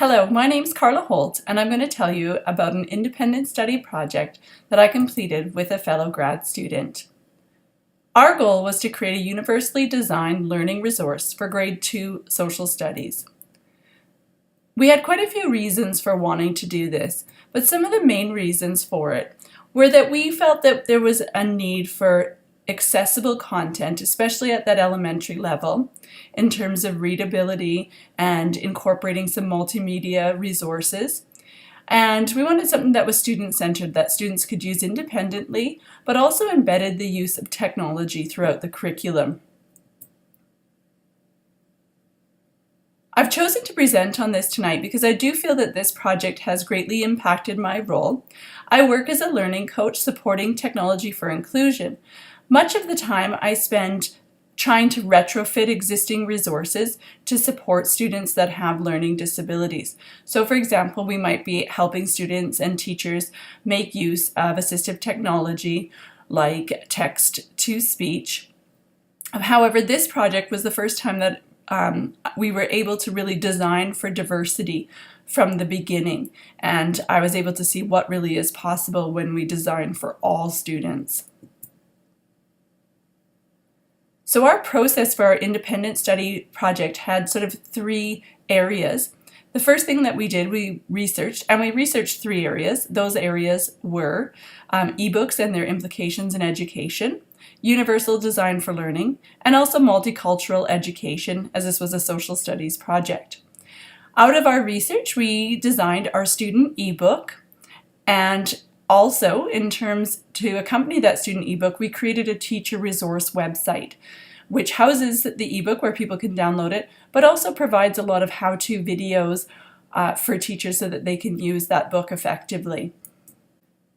Hello, my name's Carla Holt, and I'm going to tell you about an independent study project that I completed with a fellow grad student. Our goal was to create a universally designed learning resource for grade 2 social studies. We had quite a few reasons for wanting to do this, but some of the main reasons for it were that we felt that there was a need for accessible content, especially at that elementary level, in terms of readability and incorporating some multimedia resources. And we wanted something that was student-centered, that students could use independently, but also embedded the use of technology throughout the curriculum. I've chosen to present on this tonight because I do feel that this project has greatly impacted my role. I work as a learning coach supporting technology for inclusion. Much of the time I spend trying to retrofit existing resources to support students that have learning disabilities. So for example, we might be helping students and teachers make use of assistive technology like text-to-speech. However, this project was the first time that we were able to really design for diversity from the beginning, and I was able to see what really is possible when we design for all students. So our process for our independent study project had sort of 3 areas. The first thing that we did, we researched 3 areas. Those areas were ebooks and their implications in education, universal design for learning, and also multicultural education, as this was a social studies project. Out of our research, we designed our student ebook, and also, in terms to accompany that student ebook, we created a teacher resource website, which houses the ebook where people can download it, but also provides a lot of how-to videos for teachers so that they can use that book effectively.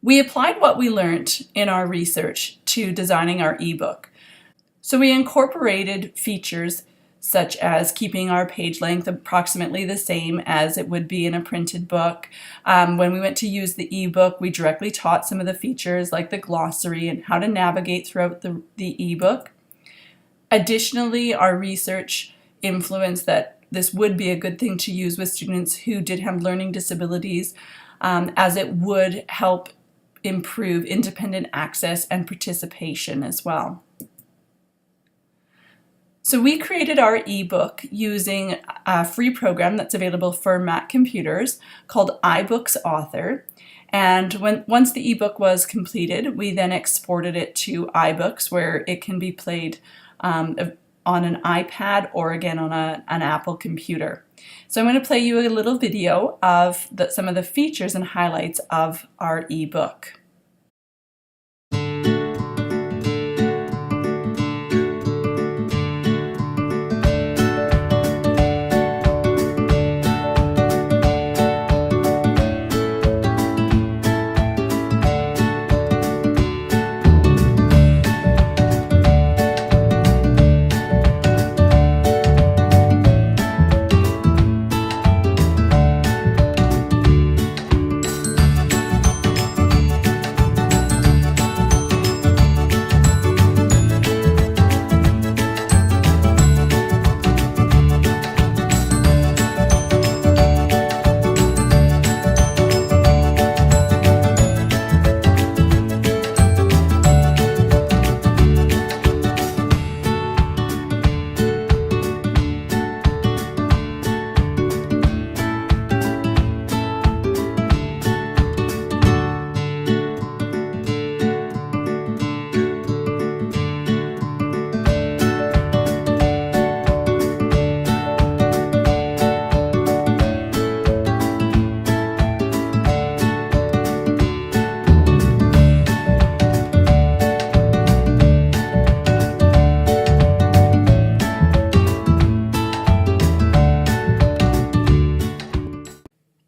We applied what we learned in our research to designing our ebook. So we incorporated features such as keeping our page length approximately the same as it would be in a printed book. When we went to use the ebook, we directly taught some of the features like the glossary and how to navigate throughout the ebook. Additionally, our research influenced that this would be a good thing to use with students who did have learning disabilities, as it would help improve independent access and participation as well. So we created our ebook using a free program that's available for Mac computers called iBooks Author. And once the ebook was completed, we then exported it to iBooks, where it can be played on an iPad or again on an Apple computer. So I'm going to play you a little video of some of the features and highlights of our ebook.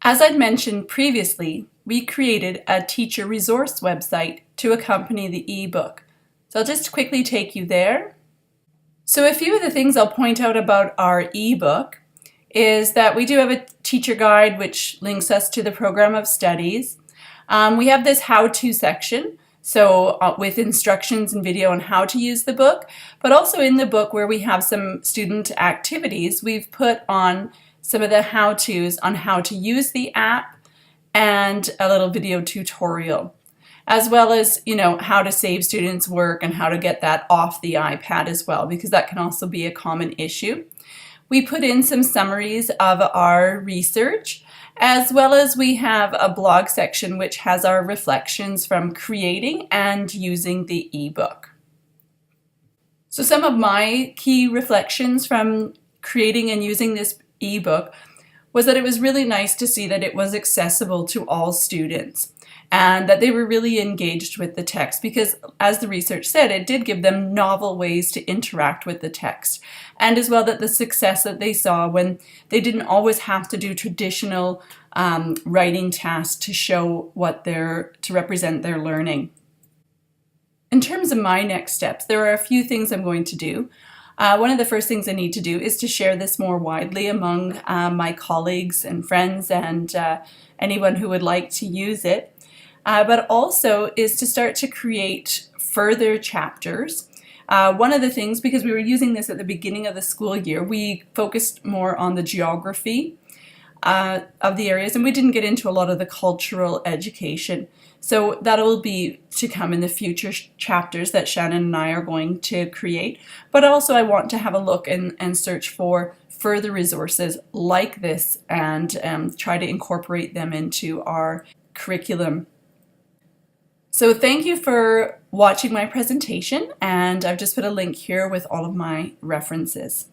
As I'd mentioned previously, we created a teacher resource website to accompany the ebook. So I'll just quickly take you there. So a few of the things I'll point out about our ebook is that we do have a teacher guide which links us to the program of studies. We have this how-to section, so with instructions and video on how to use the book, but also in the book where we have some student activities, we've put on some of the how-tos on how to use the app, and a little video tutorial, as well as, how to save students' work and how to get that off the iPad as well, because that can also be a common issue. We put in some summaries of our research, as well as we have a blog section which has our reflections from creating and using the ebook. So some of my key reflections from creating and using this ebook was that it was really nice to see that it was accessible to all students and that they were really engaged with the text, because as the research said, it did give them novel ways to interact with the text, and as well that the success that they saw when they didn't always have to do traditional writing tasks to show to represent their learning. In terms of my next steps, there are a few things I'm going to do. One of the first things I need to do is to share this more widely among my colleagues and friends and anyone who would like to use it. But also is to start to create further chapters. One of the things, because we were using this at the beginning of the school year, we focused more on the geography of the areas, and we didn't get into a lot of the cultural education. So that'll be to come in the future chapters that Shannon and I are going to create. But also I want to have a look and search for further resources like this and try to incorporate them into our curriculum. So thank you for watching my presentation, and I've just put a link here with all of my references.